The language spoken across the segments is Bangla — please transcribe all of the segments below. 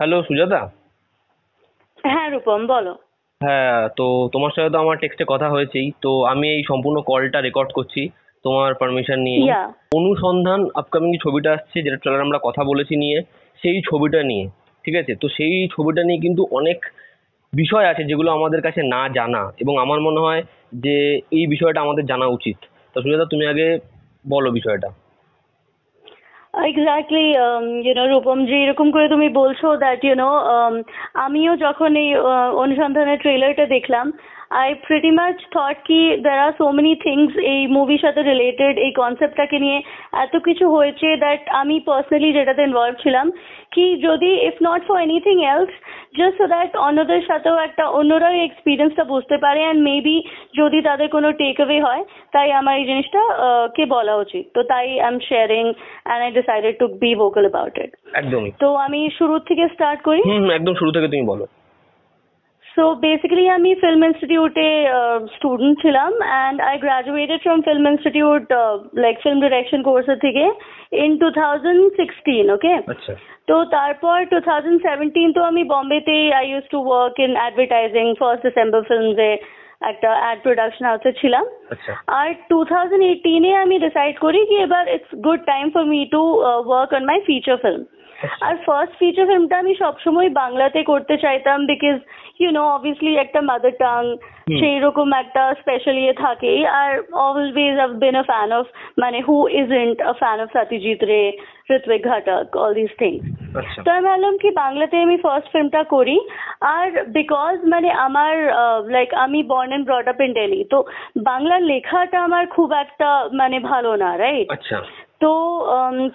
হ্যালো সুজাতা। হ্যাঁ রূপম, বলো। হ্যাঁ, তো তোমার সাথে তো আমার টেক্সটে কথা হয়েছেই, তো আমি এই সম্পূর্ণ কলটা রেকর্ড করছি তোমার পারমিশন নিয়েই। ইয়া। অনুসন্ধান আপকামিং যে ছবিটা আসছে, যেটা ট্রেলার আমরা কথা বলেছি নিয়ে, সেই ছবিটা নিয়ে, ঠিক আছে? তো সেই ছবিটা নিয়ে কিন্তু অনেক বিষয় আছে যেগুলো আমাদের কাছে না জানা, এবং আমার মনে হয় যে এই বিষয়টা আমাদের জানা উচিত। তো সুজাতা, তুমি আগে বলো বিষয়টা। এক্স্যাক্টলি, রূপম, যে এরকম করে তুমি বলছো দ্যাট আমিও যখন এই অনুসন্ধানের ট্রেলারটা দেখলাম, আই প্রিটি মাচ থট কি দেয়ার আর সো মেনি থিংস এই মুভির সাথে রিলেটেড, এই কনসেপ্টটাকে নিয়ে এত কিছু হয়েছে দ্যাট আমি পার্সোনালি যেটাতে ইনভলভ ছিলাম, কি যদি if not for anything else, just so that অন্যদের সাথেও একটা অন্যরা এই এক্সপিরিয়েন্সটা বুঝতে পারে, অ্যান্ড মেবি যদি তাদের কোনো টেক অ্যাওয়ে হয়, তাই আমার এই জিনিসটা কে বলা উচিত। তো তাই I am sharing and I decided to be vocal about it. একদমই। তো আমি শুরু থেকে স্টার্ট করি। হুম হুম, একদম শুরু থেকে তুমি বলো। সো বেসিক্যালি আমি ফিল্ম ইনস্টিটিউটে স্টুডেন্ট ছিলাম, and I graduated from film institute like film direction কোর্সের থেকে ইন 2016, ওকে। আচ্ছা তো তারপর 2017 তো আমি বম্বেতে I use to work in advertising, first December ফিল্মসে একটা অ্যাড প্রোডাকশন হাউসে ছিলাম। আচ্ছা আর 2018-এ আমি ডিসাইড করি কি এবার it's good time for me to work on my feature film. আর ফার্স্ট ফিচার ফিল্মটা আমি সবসময় বাংলাতে করতে চাইতাম, বিকজ অবভিয়াসলি একটা মাদার টাং, সেই রকম একটা স্পেশাল ইয়ে থাকেই। আর always I've been a fan of, মানে who isn't a fan of Satyajit Ray, Ritwik Ghatak, all this things. আচ্ছা তো আমি ভাবলাম কি বাংলাতে আমি ফার্স্ট ফিল্মটা করি। আর বিকজ মানে আমার লাইক আমি born and brought up in Delhi, তো বাংলা লেখাটা আমার খুব একটা মানে ভালো না, রাইট? আচ্ছা তো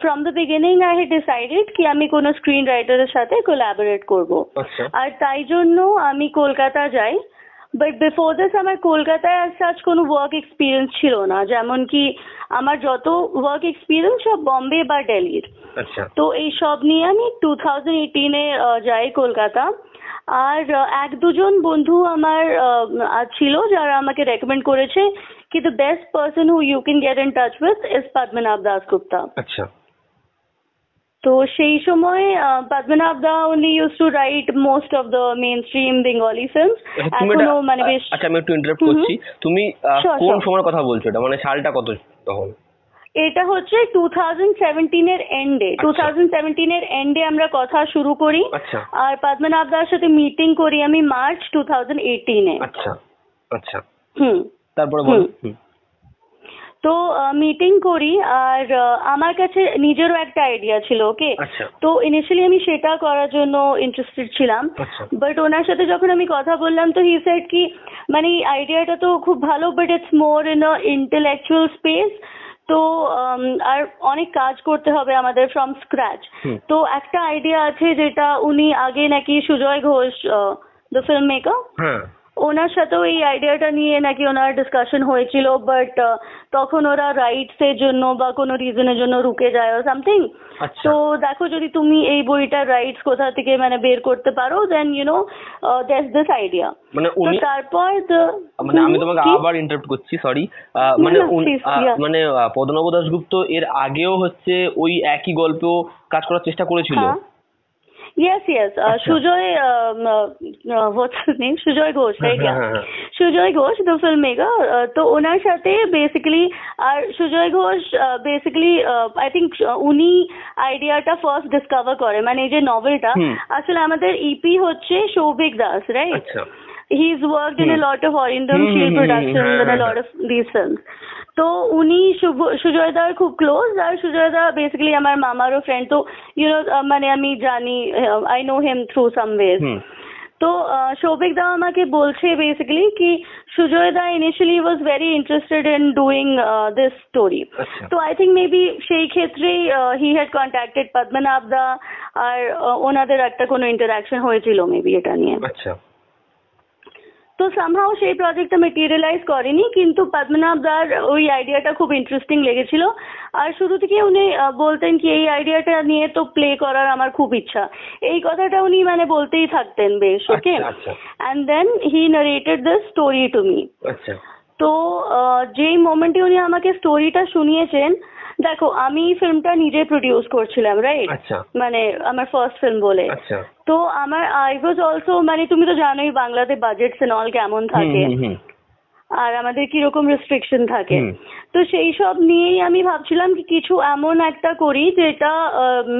from the beginning I had decided কি আমি কোনো স্ক্রিন রাইটারের সাথে কোলাবোরেট করব। আচ্ছা আর তাই জন্য আমি কলকাতা যাই। বাট বিফোর দিস আমার কলকাতায় আর সাচ কোনো ওয়ার্ক এক্সপিরিয়েন্স ছিল না, যেমন কি আমার যত ওয়ার্ক এক্সপিরিয়েন্স সব বম্বে বা দিল্লির। আচ্ছা তো এই সব নিয়ে আমি 2018-এ যাই কলকাতা। আর এক দুজন বন্ধু আমার ছিল যারা আমাকে রেকমেন্ড করেছে কি the best person who you can get in touch with is Padmanabha Dasgupta. আচ্ছা তো সেই সময় পদ্মনাভ দা উনি use to write most of the mainstream Bengali films. এখনো মানে বেশ। আচ্ছা, আমি একটু ইন্টারাপ্ট করছি। তুমি Sure, কোন sure. সময়ের কথা বলছো? এটা মানে সালটা কত তখন? এটা হচ্ছে 2017-এর এন্ডে। আচ্ছা। 2017-এর এন্ডে আমরা কথা শুরু করি। আচ্ছা আর পদ্মনাভ দার সাথে মিটিং করি আমি মার্চ 2018-এ। আচ্ছা আচ্ছা, হুম তারপরে বলো। হুম, তো মিটিং করি। আর আমার কাছে নিজেরও একটা আইডিয়া ছিল, ওকে। আচ্ছা তো ইনিশিয়ালি আমি সেটা করার জন্য ইন্টারেস্টেড ছিলাম। আচ্ছা বাট ওনার সাথে যখন আমি কথা বললাম তো হি সেড কি মানে আইডিয়াটা তো খুব ভালো, but it's more in a intellectual space. তো আর অনেক কাজ করতে হবে আমাদের ফ্রম স্ক্র্যাচ। হুম। তো একটা আইডিয়া আছে যেটা উনি আগে নাকি Sujoy Ghosh, the film maker, হ্যাঁ ওনার সাথেও এই আইডিয়াটা নিয়ে নাকি ওনার ডিসকাশন হয়েছিল, বাট তখন ওরা রাইটস এর জন্য বা কোনো রিজনের জন্য রুকে যায় ও সামথিং। আচ্ছা। তো দেখো যদি তুমি এই বইটার রাইটস কোথা থেকে মানে বের করতে পারো, দেন দ্যাটস দিস আইডিয়া। মানে তো উনি, তারপর মানে আমি তোমাকে আবার ইন্টারাপ্ট করছি, সরি। মানে না, please, yeah. মানে পদ্মনাভ দাশগুপ্ত এর আগেও হচ্ছে ওই একই গল্প কাজ করার চেষ্টা করেছিল। হ্যাঁ, ইয়েস ইয়েস, আচ্ছা। Sujoy, what's his name, Sujoy Ghosh, right? হ্যাঁ হ্যাঁ হ্যাঁ। Sujoy Ghosh the film maker. তো ওনার সাথে বেসিক্যালি, আর Sujoy Ghosh basically I think উনি আইডিয়াটা ফার্স্ট ডিসকভার করে, মানে এই যে নভেলটা। হুম। আসলে আমাদের ইপি হচ্ছে সৌভিক দাস, রাইট? আচ্ছা He's worked in a lot of Arindam hmm, Shield hmm, hmm, productions হ্যাঁ, and a হ্যাঁ, lot of these films. তো উনি সুজয়দার খুব ক্লোজ। আর সুজয়দা বেসিক্যালি আমার মামারও ফ্রেন্ড। তো মানে আমি জানি, I know him through some ways. হুম। তো সৌভিক দা আমাকে বলছে বেসিক্যালি কি সুজয়দা initially was very interested in doing this story. আচ্ছা তো আই থিঙ্ক মেবি সেই ক্ষেত্রেই he had contacted Padmanabha da, আর ওনাদের একটা কোনো ইন্টারাকশন হয়েছিল মেবি এটা নিয়ে। আচ্ছা তো সামহাও সেই প্রজেক্টটা মেটেরিয়ালাইজ করেনি, কিন্তু পদ্মনাভ দার ওই আইডিয়াটা খুব ইন্টারেস্টিং লেগেছিল। আর শুরু থেকে উনি বলতেন কি এই আইডিয়াটা নিয়ে তো প্লে করার আমার খুব ইচ্ছা, এই কথাটা উনি মানে বলতেই থাকতেন বেশ, ওকে। আচ্ছা আচ্ছা and then he narrated the story to me. আচ্ছা তো যেই মোমেন্টে উনি আমাকে স্টোরিটা শুনিয়েছেন, দেখো আমি ফিল্মটা নিজে প্রডিউস করছিলাম, রাইট? আচ্ছা মানে আমার ফার্স্ট ফিল্ম বলে। আচ্ছা। তো আমার আই ওয়াজ অলসো, মানে তুমি তো জানোই বাংলাতে বাজেটস এন্ড অল কেমন থাকে, হুম আর আমাদের কিরকম রেস্ট্রিকশন থাকে। হুম। তো সেই সব নিয়েই আমি ভাবছিলাম কি কিছু এমন একটা করি যেটা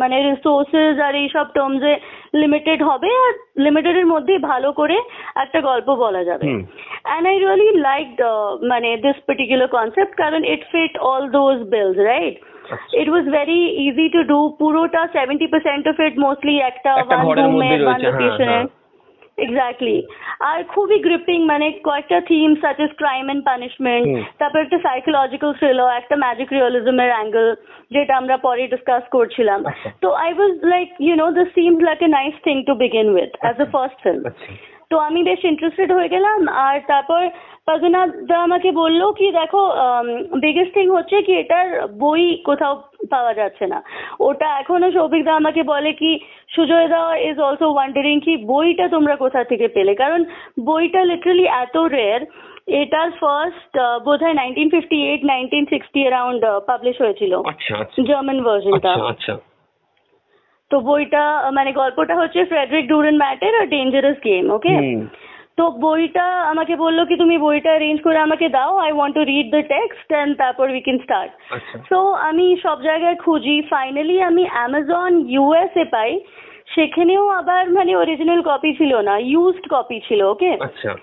মানে রিসোর্সেস আর এইসব টার্মসে লিমিটেড হবে, আর লিমিটেডের মধ্যেই ভালো করে একটা গল্প বলা যাবে। হুম। অ্যান্ড আই রিয়েলি লাইকড মানে দিস পার্টিকুলার কনসেপ্ট, কারণ it fit all those bills, right? It was very easy to do. পুরোটা 70% of it mostly একটা one ঘরের room মধ্যে one রয়েছে, হ্যাঁ location হ্যাঁ। এক্স্যাক্টলি। আর খুবই গ্রিপিং, মানে কয়েকটা theme such as crime and punishment, তারপর একটা সাইকোলজিক্যাল থ্রিলার, একটা ম্যাজিক রিয়েলিজমের অ্যাঙ্গেল যেটা আমরা পরে ডিসকাস করছিলাম। আচ্ছা। তো I was like this seemed like a nice thing to begin with as a first film. আচ্ছা তো আমি বেশ ইন্টারেস্টেড হয়ে গেলাম। আর তারপর পদ্মনাথ দা আমাকে বললো কি দেখো বিগেস্ট থিং হচ্ছে কি এটার বই কোথাও পাওয়া যাচ্ছে না। ওটা এখনো সৌভিক দা আমাকে বলে কি সুজয় দা ইজ অলসো ওয়ান্ডারিং কি বইটা তোমরা কোথা থেকে পেলে, কারণ বইটা লিটারালি এত রেয়ার। এটার ফার্স্ট বোধহয় 1958-1960 অ্যারাউন্ড পাবলিশ হয়েছিল, আচ্ছা আচ্ছা জার্মান ভার্সনটা। আচ্ছা। তো বইটা মানে গল্পটা হচ্ছে ফ্রেডরিক ডুরেন ম্যাটের আ ডেঞ্জারাস গেম, ওকে? তো বইটা আমাকে বললো কি তুমি বইটা অ্যারেঞ্জ করে আমাকে দাও, I want to read the text and তারপর উই ক্যান স্টার্ট। সো আমি সব জায়গায় খুঁজি, ফাইনালি আমি অ্যামাজন ইউএসএ পাই। সেখানেও আবার মানে অরিজিনাল কপি ছিল না, ইউজড কপি ছিল, ওকে? আচ্ছা।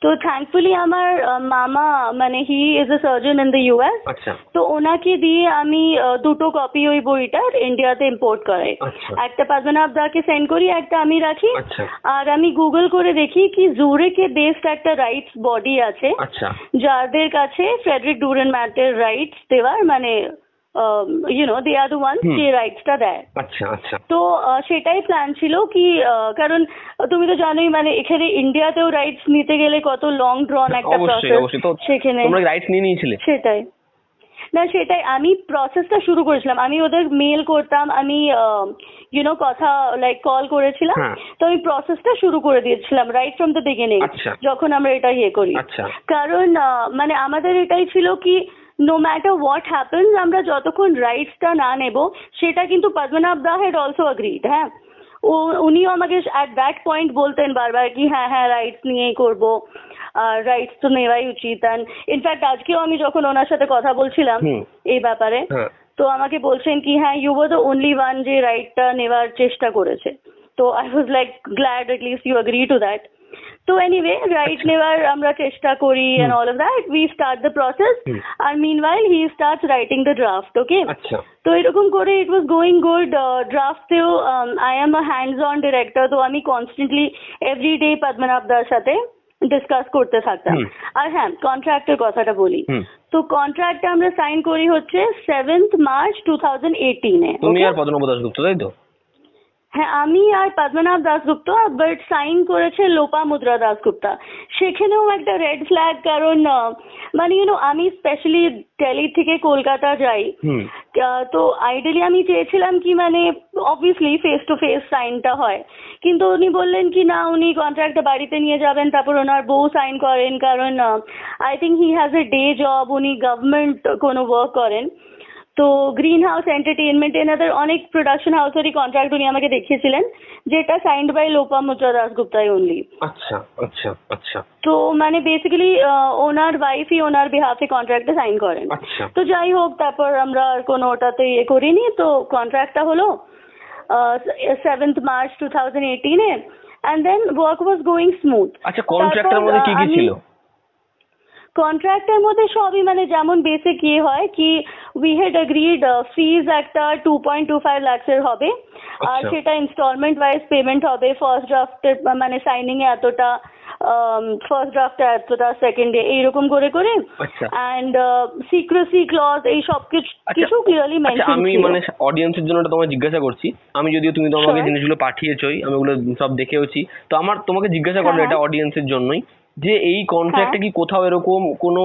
তো থ্যাঙ্কফুলি আমার মামা মানে he is a surgeon in the US, আচ্ছা। তো ওনাকে দিয়ে আমি দুটো কপি ওই বইটার ইন্ডিয়াতে ইম্পোর্ট করাই। আচ্ছা। একটা পদ্মনাভ দাকে সেন্ড করি, একটা আমি রাখি। আচ্ছা। আর আমি গুগল করে দেখি কি জুরিকে বেসড একটা রাইটস বডি আছে আচ্ছা। যাদের কাছে ফ্রেডরিক ডুরেন ম্যাটের রাইটস দেওয়ার মানে দে আর দ্য ওয়ান্স যে রাইটসটা দেয়। আচ্ছা আচ্ছা। তো সেটাই প্ল্যান ছিল কি কারণ তুমি তো জানোই মানে এখানে ইন্ডিয়াতেও রাইটস নিতে গেলে কত লং ড্রন একটা প্রসেস। সেখানে তোমরা রাইটস নিয়ে নিয়েছিলে? সেটাই না, সেটাই আমি প্রসেসটা শুরু করেছিলাম। আমি ওদের মেল করতাম, আমি কথা লাইক কল করেছিলাম। তো আমি প্রসেসটা শুরু করে দিয়েছিলাম রাইট ফ্রম দ্য বিগিনিং, যখন আমরা এটা করি। কারণ মানে আমাদের এটাই ছিল কি নো ম্যাটার হোয়াট হ্যাপেন্স, আমরা যতক্ষণ রাইটসটা না নেব, সেটা কিন্তু পদ্মনাভ দা হ্যাড অলসো অ্যাগ্রিড। হ্যাঁ, উনিও আমাকে অ্যাট দ্যাট পয়েন্ট বলতেন বারবার কি হ্যাঁ হ্যাঁ রাইটস নিয়েই করবো, আর রাইটস তো নেওয়াই উচিত। ইনফ্যাক্ট আজকেও আমি যখন ওনার সাথে কথা বলছিলাম এই ব্যাপারে, তো আমাকে বলছেন কি হ্যাঁ you were the only one যে রাইটটা নেওয়ার চেষ্টা করেছে। তো I was like glad at least you agree to that. তো এনিওয়ে রাইট নেওয়ার আমরা চেষ্টা করি and all of that, we start the process and meanwhile he starts writing the draft, okay? আচ্ছা। তো এরকম করে it was going good. ড্রাফটেও I am a hands on director, তো আমি কনস্ট্যান্টলি এভরিডে পদ্মনাভ দার সাথে ডিসকাস করতে থাকতাম। আর হ্যাঁ, কন্ট্রাক্টের কথাটা বলি। তো কন্ট্রাক্টটা আমরা সাইন করি হচ্ছে 7th March 2018-এ। তুমি আর পদ্মনাভ দাশগুপ্ত, তাই তো? হ্যাঁ, আমি আর পদ্মনাভ দাশগুপ্ত, বাট সাইন করেছে লোপামুদ্রা দাশগুপ্তা। সেখানেও একটা রেড ফ্ল্যাগ, কারণ মানে আমি স্পেশালি দিল্লি থেকে কলকাতা যাই, তো আইডিয়ালি আমি চেয়েছিলাম কি মানে অবভিয়াসলি ফেস টু ফেস সাইনটা হয়, কিন্তু উনি বললেন কি না উনি কন্ট্রাক্টটা বাড়িতে নিয়ে যাবেন, তারপর ওনার বউ সাইন করেন, কারণ I think he has a day job, উনি গভর্নমেন্ট কোনো ওয়ার্ক করেন। তো গ্রিন হাউস এন্টারটেইনমেন্ট এনাদের অনেক প্রোডাকশন হাউসেরই কন্ট্রাক্ট উনি আমাকে দেখিয়েছিলেন, যেটা সাইন্ড বাই লোপামুদ্রা দাশগুপ্তাই অনলি। আচ্ছা আচ্ছা আচ্ছা। তো মানে বেসিক্যালি ওনার ওয়াইফই ওনার বিহাফে কন্ট্রাক্টে সাইন করেন। তো যাই হোক, তারপর আমরা আর কোনো ওটাতে করিনি। তো কন্ট্রাক্টটা হলো 7th March 2018-এ, and then work was going smooth. আচ্ছা, কন্ট্রাক্টের মধ্যে কি কি ছিল? কন্ট্রাক্টের মধ্যে সবই মানে যেমন বেসিক হয় কি উই হ্যাড এগ্রিড ফিজ একটা 2.25 লাখের হবে, আর সেটা ইনস্টলমেন্ট ওয়াইজ পেমেন্ট হবে। ফার্স্ট ড্রাফটের মানে সাইনিং এ এতটা, ফার্স্ট ড্রাফটে এতটা, সেকেন্ডে এইরকম করে করে, এন্ড সিক্রেসি ক্লজ এই সব কিছু ক্লিয়ারলি মেনশন। আমি মানে অডিয়েন্সের জন্য তোমাকে জিজ্ঞাসা করছি, আমি যদিও তুমি তো আমাকে জিনিসগুলো পাঠিয়েছোই, আমি ওগুলো সব দেখেওছি, তো আমার তোমাকে জিজ্ঞাসা করবো এটা অডিয়েন্সের জন্যই, যে এই কন্ট্রাক্টে কি কোথাও এরকম কোনো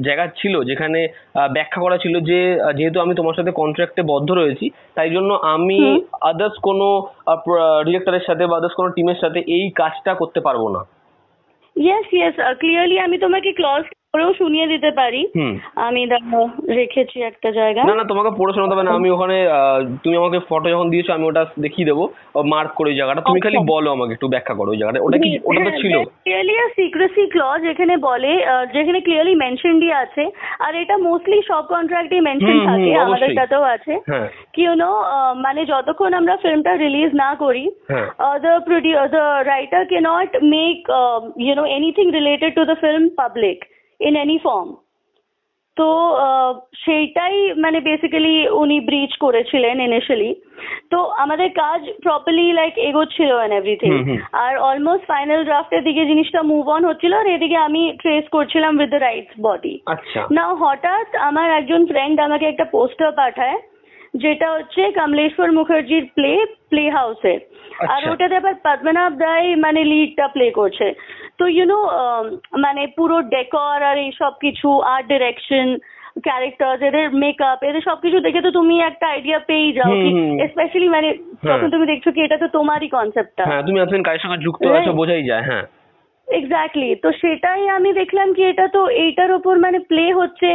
জায়গা ছিল যেখানে ব্যাখ্যা করা ছিল যে যেহেতু আমি তোমার সাথে কন্ট্রাক্টে বদ্ধ রয়েছি, তাই জন্য আমি আদার্স কোনো ডিরেক্টরের সাথে বা আদার্স কোনো টিমের সাথে এই কাজটা করতে পারবো না? ইয়েস ইয়েস, ক্লিয়ারলি আমি তোমাকে ক্লজ পরেও শুনিয়ে দিতে পারি। হুম। আমি দাঁড়াও, রেখেছি একটা জায়গা। না না, তোমাকে পড়ে শোনাতে হবে না, আমি ওখানে তুমি আমাকে ফটো যখন দিয়েছো আমি ওটা দেখিয়ে দেবো, মার্ক করে ওই জায়গাটা, তুমি খালি আচ্ছা। বলো আমাকে, একটু ব্যাখ্যা করো ওই জায়গাটা, ওটা কি, ওটা তো ছিল। ক্লিয়ারলি সিক্রেসি ক্লজ যেখানে বলে, যেখানে ক্লিয়ারলি মেনশনডই আছে, আর এটা মোস্টলি সব কন্ট্রাক্টে মেনশন হুম, হুম, থাকে, আমাদের অবশ্যই। কাছেও আছে, হ্যাঁ কি মানে যতক্ষণ আমরা ফিল্মটা রিলিজ না করি, হ্যাঁ the writer cannot make anything related to the film public in any form. তো সেইটাই মানে বেসিক্যালি উনি ব্রিচ করেছিলেন ইনিশিয়ালি। তো আমাদের কাজ প্রপারলি লাইক এগোচ্ছিল এন্ড এভরিথিং, হুম, হুম। আর অলমোস্ট ফাইনাল ড্রাফটের দিকে জিনিসটা মুভ অন হচ্ছিল, আর এদিকে আমি ট্রেস করছিলাম উইথ দ্য রাইটস বডি। আচ্ছা না হঠাৎ আমার একজন ফ্রেন্ড আমাকে একটা পোস্টার পাঠায়, যেটা হচ্ছে কমলেশ্বর মুখার্জির প্লে হাউসের, আর আচ্ছা। ওটাতে আবার পদ্মনাভ রায় মানে লিডটা প্লে করছে। তো মানে পুরো ডেকর আর এই সব কিছু, আর্ট ডিরেকশন, ক্যারেক্টার্স, এদের মেকআপ, এদের সবকিছু দেখে তো তুমি একটা আইডিয়া পেয়েই যাও কি, হুম, হুম। স্পেশালি মানে যখন তুমি দেখছো কি এটা তো তোমারই কনসেপ্টটা। হ্যাঁ, তুমি এতদিন কাজের সঙ্গে যুক্ত Right. আছো, বোঝাই যায়। হ্যাঁ এক্স্যাক্টলি, তো সেটাই আমি দেখলাম কি এটা তো এইটার ওপর মানে প্লে হচ্ছে,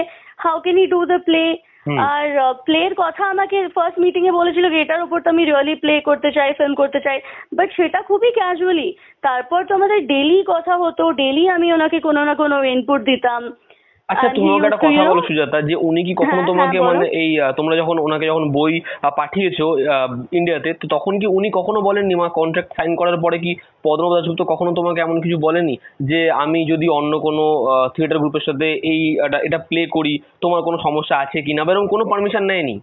how can you do the play. হুম। আর প্লের কথা আমাকে ফার্স্ট মিটিং এ বলেছিল কি এটার উপর তো আমি রিয়েলি প্লে করতে চাই, ফিল্ম করতে চাই, বাট সেটা খুবই ক্যাজুয়ালি। তারপর তো আমাদের ডেলি কথা হতো, ডেলি আমি ওনাকে কোনো না কোনো ইনপুট দিতাম। আচ্ছা, And তুমি he আমাকে used একটা to, কথা বলো সুজাতা, যে উনি কি কখনো হ্যাঁ, তোমাকে বলো। মানে এই তোমরা যখন ওনাকে যখন বই পাঠিয়েছো ইন্ডিয়াতে, তো তখন কি উনি কখনো বলেননি, মা কন্ট্রাক্ট সাইন করার পরে কি পদ্মনাভ দাশগুপ্ত কখনো তোমাকে এমন কিছু বলেনি যে আমি যদি অন্য কোনো থিয়েটার গ্রুপের সাথে এটা প্লে করি তোমার কোনো সমস্যা আছে কিনা, বা এরকম কোনো পারমিশন নেয়নি?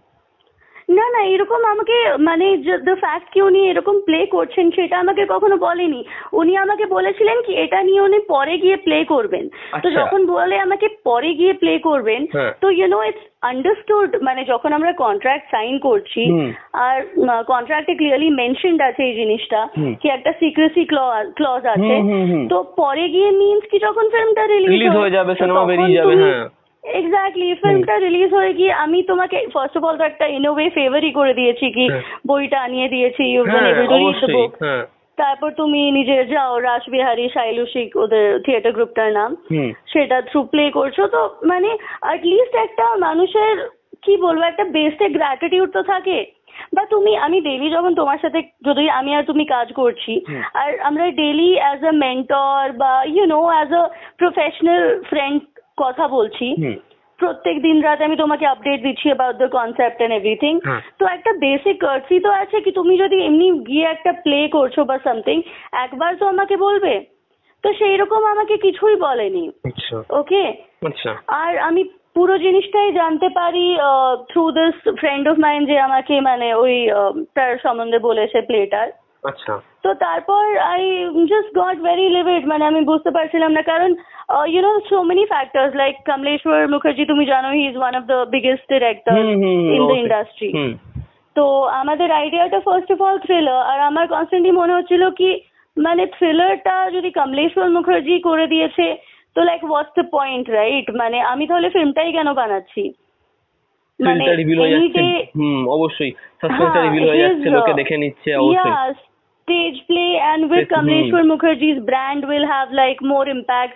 না না, এরকম আমাকে মানে দ্য ফ্যাক্ট কি উনি এরকম প্লে করছেন সেটা আমাকে কখনো বলেনি। উনি আমাকে বলেছিলেন কি এটা নিয়ে উনি পরে গিয়ে প্লে করবেন। তো আচ্ছা। যখন বলে আমাকে পরে গিয়ে প্লে করবেন, হ্যাঁ। তো ইটস আন্ডারস্টুড, মানে যখন আমরা কন্ট্রাক্ট সাইন করছি, হুম। আর কন্ট্রাক্টে ক্লিয়ারলি মেনশনড আছে এই জিনিসটা, হুম। কি একটা সিক্রেসি ক্লজ আছে। হুম, হুম, হুম। তো পরে গিয়ে মিন্স কি যখন ফিল্মটা রিলিজ রিলিজ হয়ে যাবে, সিনেমা বেরিয়ে যাবে। হ্যাঁ এক্স্যাক্টলি, ফিল্মটা রিলিজ হয়ে গিয়ে আমি তোমাকে ফার্স্ট অফ অল তো একটা ইন ওয়ে ফেভারই করে দিয়েছি কি হ্যাঁ। বইটা আনিয়ে দিয়েছি, ইউ বিন হ্যাঁ এবল টু রিড দ্য অবশ্যই। বুক। হ্যাঁ তারপর তুমি নিজে যাও রাসবিহারী শাইলুশিক, ওদের থিয়েটার গ্রুপটার নাম, হুম। সেটা থ্রু প্লে করছো, তো মানে অ্যাটলিস্ট একটা মানুষের কি বলবো একটা বেসিক গ্র্যাটিটিউড তো থাকে। বা আমি ডেইলি যখন তোমার সাথে, যদি আমি আর তুমি কাজ করছি, হুম। আর আমরা ডেইলি অ্যাজ আ মেন্টর বা অ্যাজ আ প্রফেশনাল ফ্রেন্ড কথা বলছি, হুম। প্রত্যেক দিন রাত আমি তোমাকে আপডেট দিচ্ছি about the concept and everything, হ্যাঁ। তো একটা বেসিক কার্টসি তো আছে কি তুমি যদি এমনি গিয়ে একটা প্লে করছো বা সামথিং, একবার তো আমাকে বলবে। তো সেই রকম আমাকে কিছুই বলেনি। আচ্ছা ওকে। আচ্ছা। আর আমি পুরো জিনিসটাই জানতে পারি through this friend of mind, যে আমাকে মানে ওই তার সম্বন্ধে বলেছে প্লেটার। আচ্ছা। তো তারপর I just got very livid, মানে আমি বুঝতে পারছিলাম না, কারণ so many factors like Kamaleshwar Mukherjee, তুমি জানো he is one of the biggest director hmm, hmm, hmm, in the অবশ্যই। ইন্ডাস্ট্রি। হুম। তো আমাদের আইডিয়াটা ফার্স্ট অফ অল থ্রিলার, আর আমার কনস্ট্যান্টলি মনে হচ্ছিল কি মানে থ্রিলারটা যদি কমলেশ্বর মুখার্জি করে দিয়েছে, তো like what's the point, right? মানে আমি তাহলে ফিল্মটাই কেন বানাচ্ছি? মানে থ্রিলটা রিভিল হয়ে any যাচ্ছে। day, হুম, অবশ্যই সাসপেন্সটা রিভিল হয়ে যাচ্ছে, লোকে দেখে নিচ্ছে অবশ্যই। yeah, stage play and with Kamleshwar Mukherjee's brand will have like more impact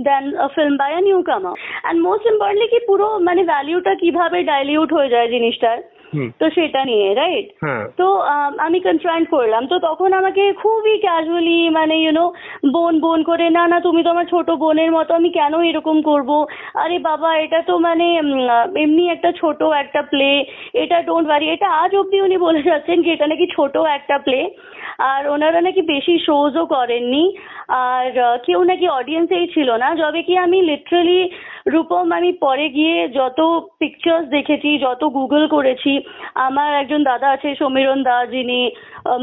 than a film by a newcomer. And most importantly কি পুরো মানে ভ্যালিউটা কিভাবে ডাইলিউট হয়ে যায় জিনিসটার, হুম। তো সেটা নিয়ে, রাইট? হ্যাঁ। তো আমি কনফ্রন্ট করলাম, তো তখন আমাকে খুবই ক্যাজুয়ালি মানে বোন করে, না না তুমি তো আমার ছোট বোনের মতো, আমি কেন এরকম করব, আরে বাবা এটা তো মানে এমনি একটা ছোট একটা প্লে, এটা ডোন্ট ওয়ারি, এটা আজ অব্দি উনি বলে যাচ্ছেন কি এটা নাকি ছোট একটা প্লে, আর ওনারা নাকি বেশি শোজও করেননি, আর কেউ নাকি অডিয়েন্সেই ছিল না, যবে কি আমি লিটারালি রূপম আমি পরে গিয়ে যত পিকচার্স দেখেছি, যত গুগল করেছি, আমার একজন দাদা আছে সমীরণ দা, যিনি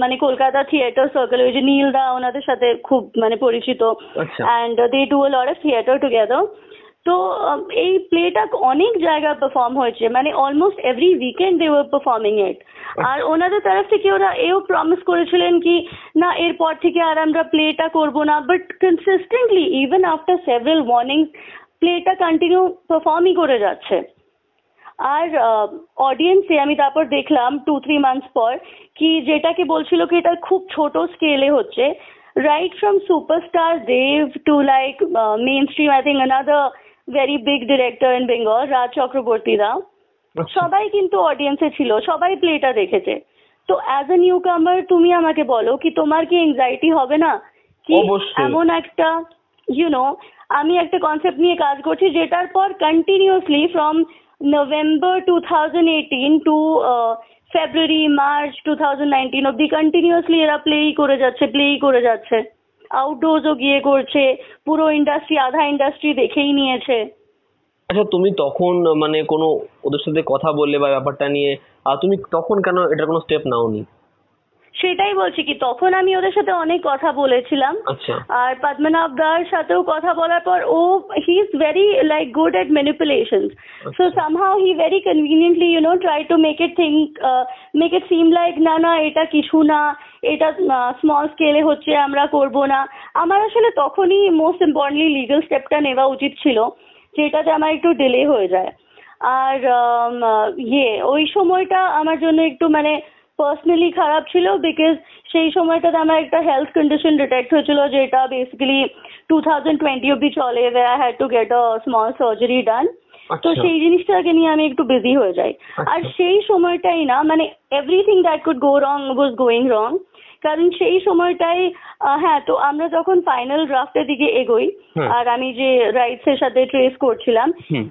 মানে কলকাতা থিয়েটার সার্কেল, ওই যে নীল দা, ওনাদের সাথে খুব মানে পরিচিত, আচ্ছা। And they do a lot of theatre together. তো এই প্লেটা অনেক জায়গায় পারফর্ম হয়েছে, মানে almost every weekend they were performing it. আর ওনাদের তরফ থেকে ওরা এও প্রমিস করেছিলেন কি না এরপর থেকে আর আমরা প্লেটা করব না, but consistently even after several warnings প্লেটা কন্টিনিউ পারফর্মই করে যাচ্ছে। আর অডিয়েন্সে আমি তারপর দেখলাম 2-3 মান্থস পর কি যেটাকে বলছিল কি এটা খুব ছোট স্কেলে হচ্ছে, right from superstar Dev to like mainstream, I think another very big director in Bengal, Raj Chakraborty da, সবাই কিন্তু অডিয়েন্সে ছিল, সবাই প্লেটা দেখেছে। তো অ্যাজ এ নিউ কামার তুমি আমাকে বলো কি তোমার কি এংজাইটি হবে না কি অবশ্যই। এমন একটা আমি একটা কনসেপ্ট নিয়ে কাজ করছি যেটার পর continuously from November 2018 two February March 2019 অব্দি কন্টিনিউয়াসলি এরা প্লেই করে যাচ্ছে, আউটডোরসও গিয়ে করছে, পুরো ইন্ডাস্ট্রি, আধা ইন্ডাস্ট্রি দেখেই নিয়েছে। আচ্ছা, তুমি তখন মানে কোনো ওদের সাথে কথা বললে বা ব্যাপারটা নিয়ে, তুমি তখন কেন এটার কোনো স্টেপ নাওনি? সেটাই বলছি কি তখন আমি ওদের সাথে অনেক কথা বলেছিলাম। আচ্ছা। আর পদ্মনাভ দার সাথেও কথা বলার পর he is very like good at manipulations, so somehow he very conveniently try to make it seem like না এটা কিছু না, এটা স্মল স্কেলে হচ্ছে, আমরা করব না। আমার আসলে তখনই মোস্ট ইম্পর্টেন্টলি লিগ্যাল স্টেপটা নেওয়া উচিত ছিল, যেটাতে আমার একটু ডিলে হয়ে যায়। আর ওই সময়টা আমার জন্য একটু মানে পার্সোনালি খারাপ ছিল, বিকজ সেই সময়টাতে আমার একটা হেলথ কন্ডিশন ডিটেক্ট হয়েছিল যেটা বেসিক্যালি 2020 অব্দি চলে, where I had to get a small surgery done. তো সেই জিনিসটাকে নিয়ে আমি একটু বিজি হয়ে যাই। আর সেই সময়টাই না মানে everything that could go wrong was going রং, কারণ সেই সময়টাই হ্যাঁ, তো আমরা যখন ফাইনাল ড্রাফটের দিকে এগোই আর আমি যে রাইটস এর সাথে ট্রেস করছিলাম,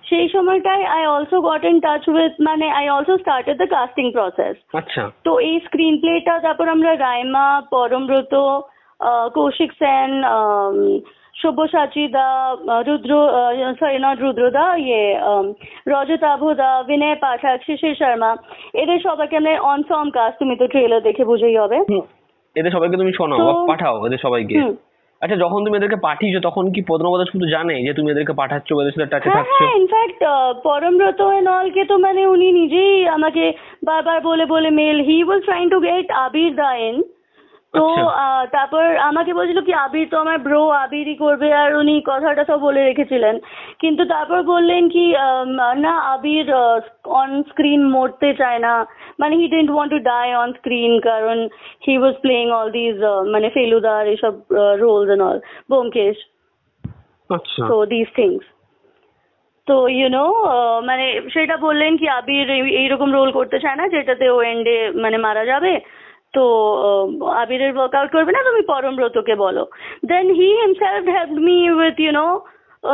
সেই সময়টাই I also got in touch with, মানে I also started the casting process. আচ্ছা। তো এই স্ক্রিন প্লেটা তারপর আমরা রাইমা, পরমব্রত, কৌশিক সেন, সব্যসাচী দা, রুদ্রদা, রজতাভদা, বিনয় পাঠক, শিশির শর্মা, এদের সবাইকে আমরা অনফর্ম কাস্ট, তুমি তো ট্রেলার দেখে বুঝেই হবে। এদের সবাইকে তুমি শোনাও বা পাঠাও এদের সবাইকে। আচ্ছা, যখন তুমি এদেরকে পাঠিয়েছো তখন কি পদ্মনাভ শুধু জানে যে তুমি এদেরকে পাঠাচ্ছো, এদের সাথে টাচে থাকছো? হ্যাঁ, ইনফ্যাক্ট পরমব্রত এন্ড অল কে তো মানে উনি নিজেই আমাকে বারবার বলে mail, he was trying to get Abir da in. তো তারপর আমাকে বলছিল কি আবির তো আমার ব্রো, আবিরই করবে, আর উনি কথাটা সব বলে রেখেছিলেন। কিন্তু তারপর বললেন কি না, আবির অন স্ক্রিন মরতে চায় না, মানে he didn't want to die on screen, কারণ he was playing all this মানে ফেলুদার এসব roles and all, Byomkesh, so this things. তো মানে সেটা বললেন কি আবির এইরকম রোল করতে চায় না যেটাতে ও এন্ডে মানে মারা যাবে, তো আবিরের ওয়ার্কআউট করবে না, তুমি পরমব্রতকে বলো। Then he himself helped me with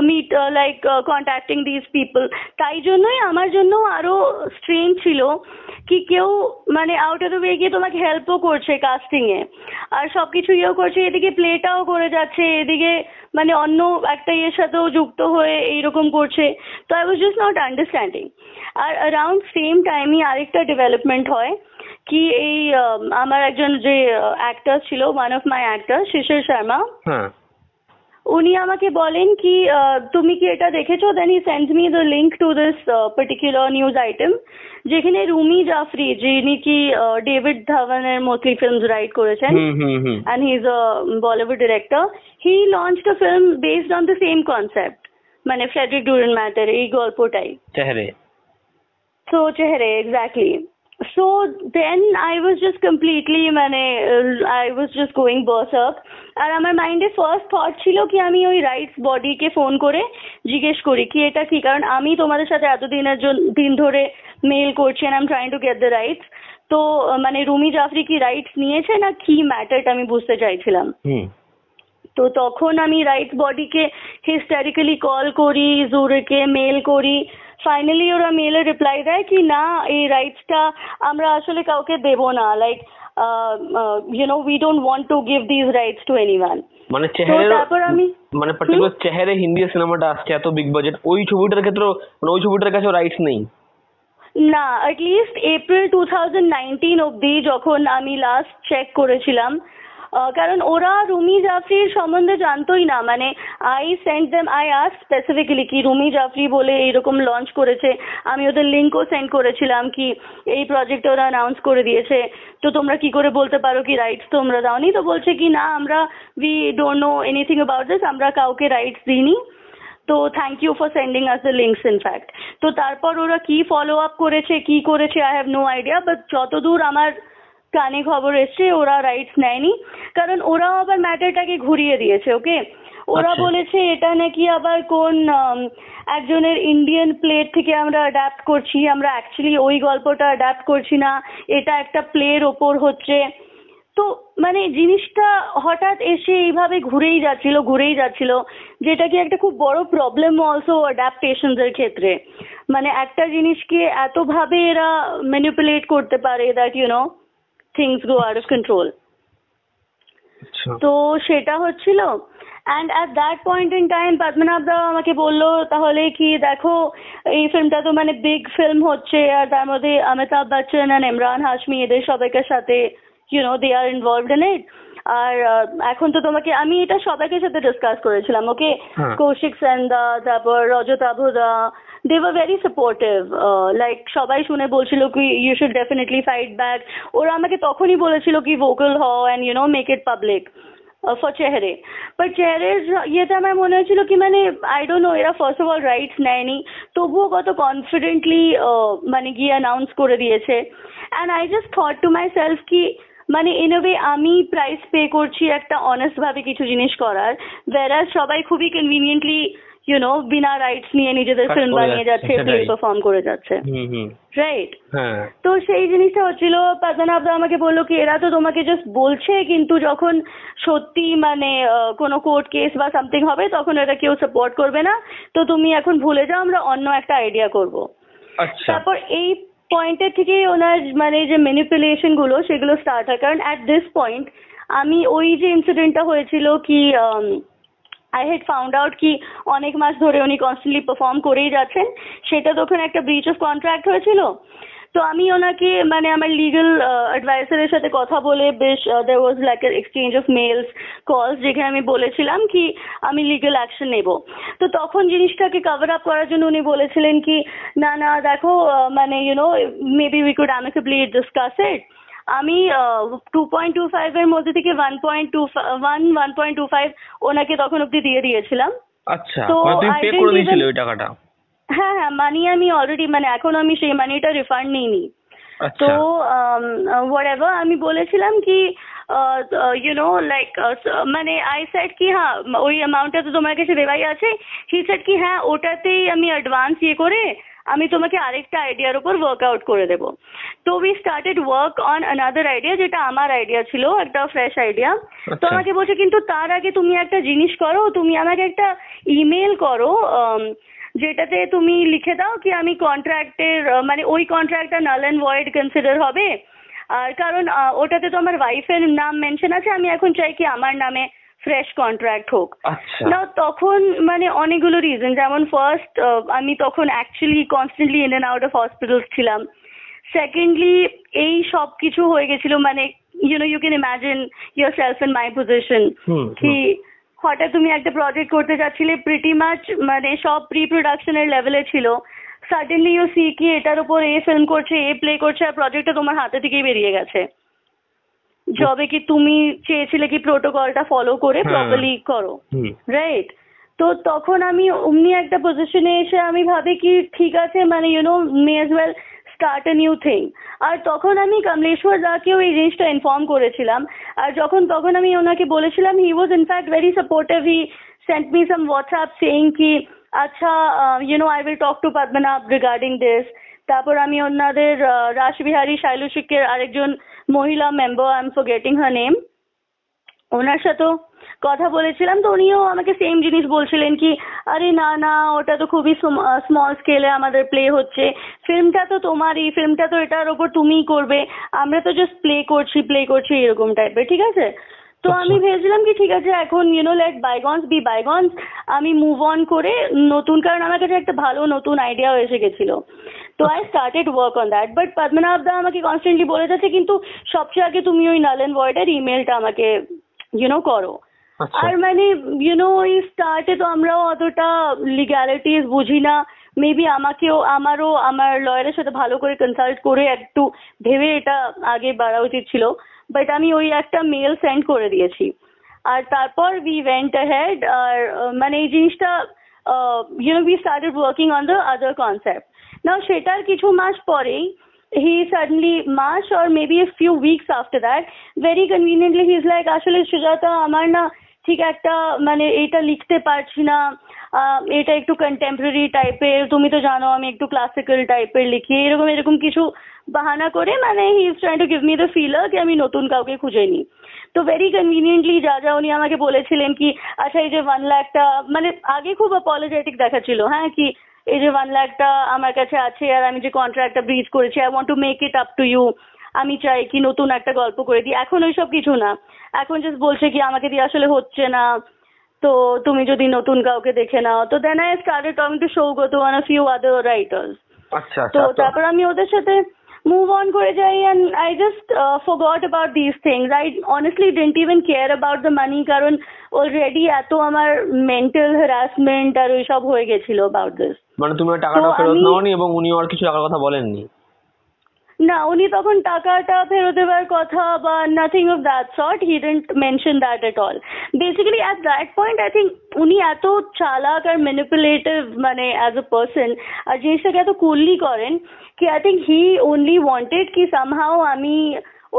meet like contacting these people. তাই জন্যই আমার জন্য আরো স্ট্রেঞ্জ ছিল কি কেউ মানে আউট অফ দ্য ওয়ে গিয়ে তোমাকে হেল্পও করছে কাস্টিং এ, আর সবকিছু করছে, এদিকে প্লেটাও করে যাচ্ছে, এদিকে মানে অন্য একটা সাথেও যুক্ত হয়ে এইরকম করছে। তো I was just not understanding. আর অ্যারাউন্ড সেম টাইমই আরেকটা ডেভেলপমেন্ট হয় কি এই আমার একজন যে অ্যাক্টর ছিল, one of my actor, Shishir Sharma, উনি আমাকে বলেন কি তুমি কি এটা দেখেছো? Then he sends me the link to this particular news item, যেখানে রুমি জাফরি, যিনি কি ডেভিড ধাওয়ানের মোস্টলি ফিল্মস রাইট করেছেন, and he is a Bollywood director, he launched a film based on the same concept, মানে ফ্রেডরিক ডুরেন ম্যাটার এই গল্পটাই, Chehre exactly. So then I was just completely I was just going berserk, আর আমার মাইন্ডে ফার্স্ট থট ছিল কি আমি ওই রাইটস বডিকে ফোন করে জিজ্ঞেস করি কি এটা কি, কারণ আমি তোমাদের সাথে দিন ধরে মেল করছি and I'm trying to get the rights, তো মানে রুমি জাফরি কি রাইটস নিয়েছে না কি ম্যাটারটা আমি বুঝতে চাইছিলাম। তো তখন আমি রাইটস বডিকে হিস্টেরিক্যালি কল করি, জুরিকে মেল করি, ফাইনালি ওরা মেলে রিপ্লাই দেয় কি না এই রাইটসটা আমরা আসলে কাউকে দেব না, like we don't want to give these rights to anyone. মানে চেহারে, তারপর আমি মানে পার্টিকুলার চেহারে হিন্দি সিনেমাটা আসছে এত বিগ বাজেট, ওই ছবিটার ক্ষেত্রে মানে ওই ছবিটার কাছে রাইটস নেই না, অ্যাটলিস্ট এপ্রিল 2019 অব্দি যখন আমি লাস্ট চেক করেছিলাম, কারণ ওরা রুমি জাফরির সম্বন্ধে জানতোই না, মানে আই আস্ক স্পেসিফিক্যালি কি রুমি জাফরি বলে এইরকম লঞ্চ করেছে, আমি ওদের লিঙ্কও সেন্ড করেছিলাম কি এই প্রজেক্ট ওরা অ্যানাউন্স করে দিয়েছে, তো তোমরা কি করে বলতে পারো কি রাইটস তোমরা দাওনি? তো বলছে কি না আমরা we don't know anything about this, আমরা কাউকে রাইটস দিইনি, তো thank you for sending us the links in fact. তো তারপর ওরা কি ফলো আপ করেছে কি করেছে I have no idea, but যতদূর আমার কানে খবর এসছে ওরা রাইটস নেয়নি, কারণ ওরাও আবার ম্যাটারটাকে ঘুরিয়ে দিয়েছে। ওকে, ওরা আচ্ছা। বলেছে এটা নাকি আবার কোন একজনের ইন্ডিয়ান প্লেট থেকে আমরা অ্যাডাপ্ট করছি, আমরা অ্যাকচুয়ালি ওই গল্পটা অ্যাডাপ্ট করছি না, এটা একটা প্লের ওপর হচ্ছে। তো মানে জিনিসটা হঠাৎ এসে এইভাবে ঘুরেই যাচ্ছিল, যেটা কি একটা খুব বড় প্রবলেম অলসো অ্যাডাপ্টেশনস এর ক্ষেত্রে। মানে একটা জিনিসকে এতভাবে এরা ম্যানিপুলেট করতে পারে that things go out of control. আচ্ছা। তো সেটা হচ্ছিল, and at that point in time Padmanabha da আমাকে বললো তাহলে কি দেখো এই ফিল্মটা তো মানে বিগ ফিল্ম হচ্ছে, আর তার মধ্যে অমিতাভ বচ্চন আর ইমরান হাশমি এদের সবাইকার সাথে দে আর ইনভলভড ইন ইট। আর এখন তো তোমাকে আমি এটা সবাইকে সাথে ডিসকাস করেছিলাম, ওকে, হ্যাঁ। কৌশিক সেন দা, তারপর রজত আভুদা, they were very supportive, like সবাই শুনে বলছিল কি you should definitely fight back। ওরা আমাকে তখনই বলেছিল কি vocal হও and make it public for Chehre. But চেহারের ইয়েতে আমার মনে হয়েছিল কি মানে আই ডোন্ট নো, এরা ফার্স্ট অফ অল রাইটস নেয়নি, তবুও কত কনফিডেন্টলি মানে গিয়ে অ্যানাউন্স করে দিয়েছে। And I just thought to my self কি মানে ইন এ ওয়ে আমি প্রাইস পে করছি একটা অনেস্ট ভাবে কিছু জিনিস করার, whereas সবাই খুবই কনভিনিয়েন্টলি বিনা রাইটস নিয়ে নিজেদের কাজ ফিল্ম করে বানিয়ে যাচ্ছে, যাচ্ছে, প্লে সেটাই। পারফর্ম করে যাচ্ছে, হুম। রাইট? হ্যাঁ। তো সেই জিনিসটা হচ্ছিল, পদ্মনাভ দা আমাকে বললো কি এরা তো তোমাকে জাস্ট বলছে, কিন্তু যখন সত্যি মানে কোনো কোর্ট কেস বা সামথিং হবে তখন এটা কেউ সাপোর্ট করবে না, তো তুমি এখন ভুলে যাও, আমরা অন্য একটা আইডিয়া করব। আচ্ছা। তারপর এই পয়েন্টের থেকে ওনার মানে যে ম্যানিপুলেশন গুলো সেগুলো স্টার্ট হয়, কারণ অ্যাট দিস পয়েন্ট আমি ওই যে ইনসিডেন্টটা হয়েছিল কি আই হ্যাড ফাউন্ড আউট কি অনেক মাস ধরে উনি কনস্ট্যান্টলি পারফর্ম করেই যাচ্ছেন, সেটা তখন একটা ব্রিচ অফ কন্ট্রাক্ট হয়েছিল। তো আমি ওনাকে মানে আমার লিগ্যাল অ্যাডভাইসারের সাথে কথা বলে বেশ দেয়ার ওয়াজ লাইক এক্সচেঞ্জ অফ মেলস কলস, যেখানে আমি বলেছিলাম কি আমি লিগ্যাল অ্যাকশন নেব। তো তখন জিনিসটাকে কভার আপ করার জন্য উনি বলেছিলেন কি না দেখো মানে maybe we could amicably discuss it. আমি 2.25 এর মধ্যে থেকে 1.25 ওনাকে তখন অব্দি দিয়ে দিয়েছিলাম। আচ্ছা, তো মানে তুমি I পে didn't করে দিয়েছিলে even- ওই টাকাটা? হ্যাঁ মানি আমি অলরেডি মানে এখন আমি সেই মানিটা রিফান্ড নিইনি। তো আচ্ছা। whatever আমি বলেছিলাম কি লাইক মানে আই সেড কি হ্যাঁ ওই অ্যামাউন্টটা তো তোমার কাছে দেওয়াই আছে। হি সেড কি হ্যাঁ ওটাতেই আমি অ্যাডভান্স করে আমি তোমাকে আরেকটা আইডিয়ার উপর ওয়ার্কআউট করে দেবো। তো we started work on another idea, যেটা আমার আইডিয়া ছিল, একটা ফ্রেশ আইডিয়া। তো আচ্ছা। আমাকে বলছে কিন্তু তার আগে তুমি একটা জিনিস করো, তুমি আমাকে একটা ইমেল করো যেটাতে তুমি লিখে দাও কি আমি কন্ট্রাক্টের মানে ওই কন্ট্রাক্টটা নাল অ্যান্ড ভয়েড কনসিডার হবে। আর কারণ ওটাতে তো আমার ওয়াইফের নাম মেনশন আছে, আমি এখন চাই কি আমার নামে ফ্রেশ কন্ট্রাক্ট হোক। আচ্ছা। না তখন মানে অনেকগুলো রিজন, যেমন ফার্স্ট আমি তখন actually constantly in and out of hospitals ছিলাম। সেকেন্ডলি এই সব কিছু হয়ে গেছিল মানে you can imagine yourself in my position কি হঠাৎ তুমি একটা প্রজেক্ট করতে যাচ্ছিলে প্রিটি মাচ মানে সব প্রি প্রোডাকশনের লেভেলে ছিল, সাডেনলি ইউ সি কি এটার উপর এ ফিল্ম করছে, এ প্লে করছে, আর প্রজেক্টটা তোমার হাতে থেকেই বেরিয়ে গেছে। যবে কি তুমি চেয়েছিলে কি প্রোটোকলটা ফলো করে প্রপারলি করো, রাইট? তো তখন আমি অমনি একটা পজিশনে এসে আমি ভাবি কি ঠিক আছে মানে may as well start a new thing. আর তখন আমি কমলেশ্বর দাকেও এই জিনিসটা ইনফর্ম করেছিলাম, আর তখন আমি ওনাকে বলেছিলাম, he was in fact very supportive, he sent me some WhatsApp saying কি আচ্ছা I will talk to Padmanabha regarding this. তারপর আমি ওনাদের রাসবিহারী শাইলুশিকের আরেকজন মহিলা member, I am forgetting her name, ওনার সাথেও কথা বলেছিলাম। তো উনিও আমাকে সেম জিনিস বলছিলেন কি আরে না ওটা তো খুবই স্মল স্কেলে আমাদের প্লে হচ্ছে, ফিল্মটা তো তোমারই, ফিল্মটা তো এটার ওপর তুমিই করবে, আমরা তো জাস্ট প্লে করছি এরকম টাইপের, ঠিক আছে? তো আমি ভেবেছিলাম কি ঠিক আছে এখন লেট বাইগনস বি বাইগনস, আমি মুভ অন করে নতুন, কারণ আমার কাছে একটা ভালো নতুন আইডিয়াও এসে গেছিল। তো I started work on that, but Padmanabha da আমাকে কনস্ট্যান্টলি বলে যাচ্ছে কিন্তু সবচেয়ে আগে তুমি ওই নাল অ্যান্ড ভয়েডের ইমেলটা আমাকে করো। আর মানে ওই স্টার্টে তো আমরাও অতটা লিগ্যালিটিস বুঝি না, মেবি আমারও আমার লয়ারের সাথে ভালো করে কনসাল্ট করে একটু ভেবে এটা আগে বাড়া উচিত ছিল, বাট আমি ওই একটা মেল সেন্ড করে দিয়েছি। আর তারপর উই ওয়েন্ট অ্যাহেড, আর মানে এই জিনিসটা we started working on the other concept. Now সেটার কিছু মাস পরেই he suddenly mass or maybe a few weeks after that very conveniently he's like আসলে সুজাতা আমার না ঠিক একটা মানে এটা লিখতে পারছি না, এটা একটু কন্টেম্পোরারি টাইপের, তুমি তো জানো আমি একটু ক্লাসিক্যাল টাইপের লিখি, এরকম এরকম কিছু বাহানা করে মানে he is trying to give me the filler কি আমি নতুন কাউকে খুঁজে নিই। তো ভেরি কনভিনিয়েন্টলি যা যা উনি আমাকে বলেছিলেন কি আচ্ছা এই যে 1 লাখটা, মানে আগে খুব অ্যাপোলোজেটিক দেখাচ্ছিল, হ্যাঁ কি এই যে 1 লাখটা আমার কাছে আছে আর আমি যে কন্ট্রাক্টটা ব্রিচ করেছি, I want to make it up to you, আমি চাই কি নতুন একটা গল্প করে দিই। এখন ওইসব কিছু না, এখন জাস্ট বলছে কি আমাকে দিয়ে আসলে হচ্ছে না, তো তুমি যদি নতুন কাউকে দেখে নাও। তো then I started talking to Saugata and a few other writers. আচ্ছা তো আচ্ছা। তারপর আমি ওদের সাথে মুভ অন করে যাই and I just forgot about these things. I honestly didn't even care about the money কারণ অলরেডি এত আমার মেন্টাল হ্যারাসমেন্ট আর ওইসব হয়ে গেছিল about this. মানে তুমি ওই টাকাটা তো ফেরত আমি- নাওনি এবং উনি আর কিছু টাকার কথা বলেননি? না, উনি তখন টাকাটা ফেরত দেওয়ার কথা বা nothing of that sort, he didn't mention that at all. Basically at that point I think উনি এত চালাক আর ম্যানিপুলেটিভ মানে অ্যাজ এ পার্সন, আর জিনিসটাকে এত কুললি করেন কি I think he only wanted কি সামহাও আমি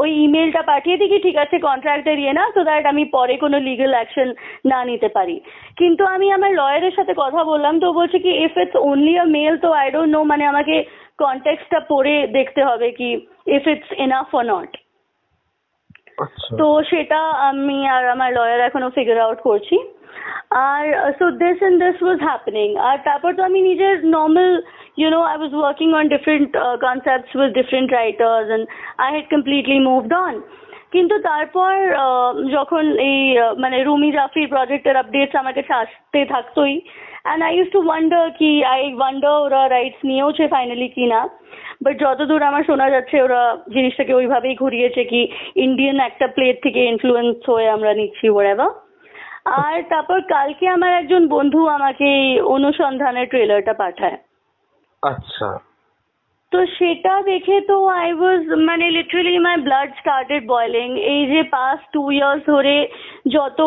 ওই ইমেলটা পাঠিয়ে দিই কি ঠিক আছে কন্ট্রাক্টের ইয়ে না, সো দ্যাট আমি পরে কোনো লিগ্যাল অ্যাকশন না নিতে পারি। কিন্তু আমি আমার লয়ারের সাথে কথা বললাম, তো ও বলছে কি if it's only a mail তো আই ডোন্ট নো, মানে আমাকে কনটেক্সটটা পড়ে দেখতে হবে কি if it's enough or not. আচ্ছা। তো সেটা আমি আর আমার লয়ার এখনো ফিগার আউট করছি। আর so this and this was happening. আর তারপর তো আমি নিজের normal I was working on different concepts with different writers and I had completely moved on. কিন্তু তারপর যখন এই মানে রুমি জাফরির প্রজেক্টের আপডেটস আমার কাছে আসতে থাকতোই, and I used to wonder কি ওরা রাইটস নিয়েওছে ফাইনালি কি না। বাট যতদূর আমার শোনা যাচ্ছে ওরা জিনিসটাকে ওইভাবেই ঘুরিয়েছে কি ইন্ডিয়ান একটা প্লেট থেকে ইনফ্লুয়েন্স হয়ে আমরা নিচ্ছি whatever। আর তারপর কালকে আমার একজন বন্ধু আমাকে এই অনুসন্ধানের ট্রেলারটা পাঠায়। আচ্ছা। তো সেটা দেখে তো আই ওয়াজ মানে লিটারালি মাই ব্লাড স্টার্টেড বয়লিং। এই যে পাস্ট 2 ইয়ার্স ধরে যত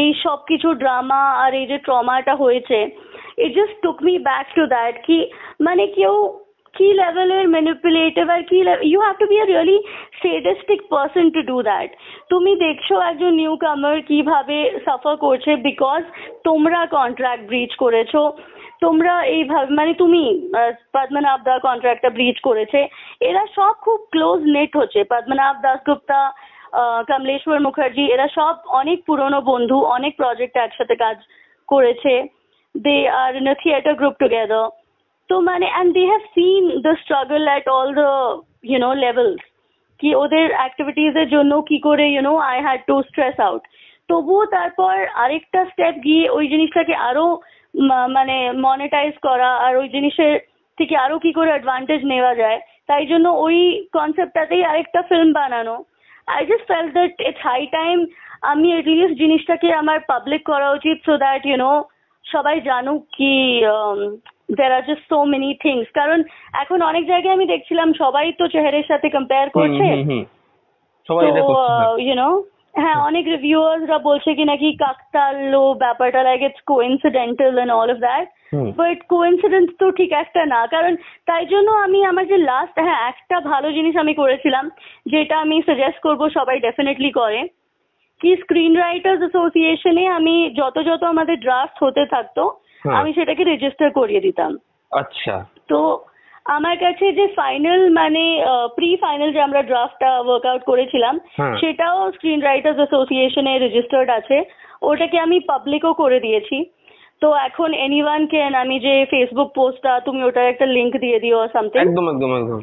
এই সব কিছু ড্রামা আর এই যে ট্রমাটা হয়েছে, it just took me back to that কি মানে কেউ কি লেভেলের ম্যানিপুলেটিভ আর কি you have to be a really sadistic person to do that. তুমি দেখছো একজন নিউ কামার কিভাবে সাফার করছে বিকজ তোমরা কন্ট্রাক্ট ব্রিচ করেছো, তোমরা এইভাবে মানে তুমি পদ্মনাভ দা কন্ট্রাক্টটা ব্রিচ করেছে, এরা সব খুব ক্লোজ নেট হচ্ছে। পদ্মনাভ দাসগুপ্তা, কমলেশ্বর মুখার্জি, এরা সব অনেক পুরনো বন্ধু, অনেক প্রজেক্ট একসাথে কাজ করেছে, they are in a theatre group together. তো মানে and they have seen the struggle at all the levels কি ওদের অ্যাক্টিভিটিজ এর জন্য কি করে I had to stress out। তবুও তারপর আরেকটা স্টেপ গিয়ে ওই জিনিসটাকে আরো মানে মনিটাইজ করা আর ওই জিনিসের থেকে আরো কি করে অ্যাডভান্টেজ নেওয়া যায়, তাই জন্য ওই কনসেপ্টটাতেই আরেকটা ফিল্ম বানানো। I just felt that it's high time আমি এটলিস্ট জিনিসটাকে আমার পাবলিক করা উচিত, সো দ্যাট সবাই জানুক কি there are just so many things। কারণ এখন অনেক জায়গায় আমি দেখছিলাম সবাই তো চেহারের সাথে কম্পেয়ার করছে, সবাই এটা করছে। হ্যাঁ অনেক রিভিউয়ার্সরা বলছে কি নাকি কাকতালীয় ব্যাপারটা, like it's coincidental and all of that, but coincidence তো ঠিক একটা না। কারণ তাই জন্য আমি আমার যে লাস্ট একটা ভালো জিনিস আমি করেছিলাম যেটা আমি সাজেস্ট করব সবাই ডেফিনেটলি করে, কি স্ক্রিন রাইটার্স অ্যাসোসিয়েশনে আমি যত আমাদের ড্রাফট হতে থাকতো আমি সেটাকে রেজিস্টার করিয়ে দিতাম। আচ্ছা। তো আমার কাছে যে ফাইনাল মানে প্রি ফাইনাল যে আমরা ড্রাফটটা ওয়ার্কআউট করেছিলাম সেটাও স্ক্রিন রাইটার্স অ্যাসোসিয়েশনে রেজিস্টার্ড আছে, ওটাকে আমি পাবলিকও করে দিয়েছি। তো এখন এনিওয়ান ক্যান, আমি যে ফেসবুক পোস্টটা তুমি ওটার একটা লিংক দিয়ে দিও সামথিং, একদম একদম একদম,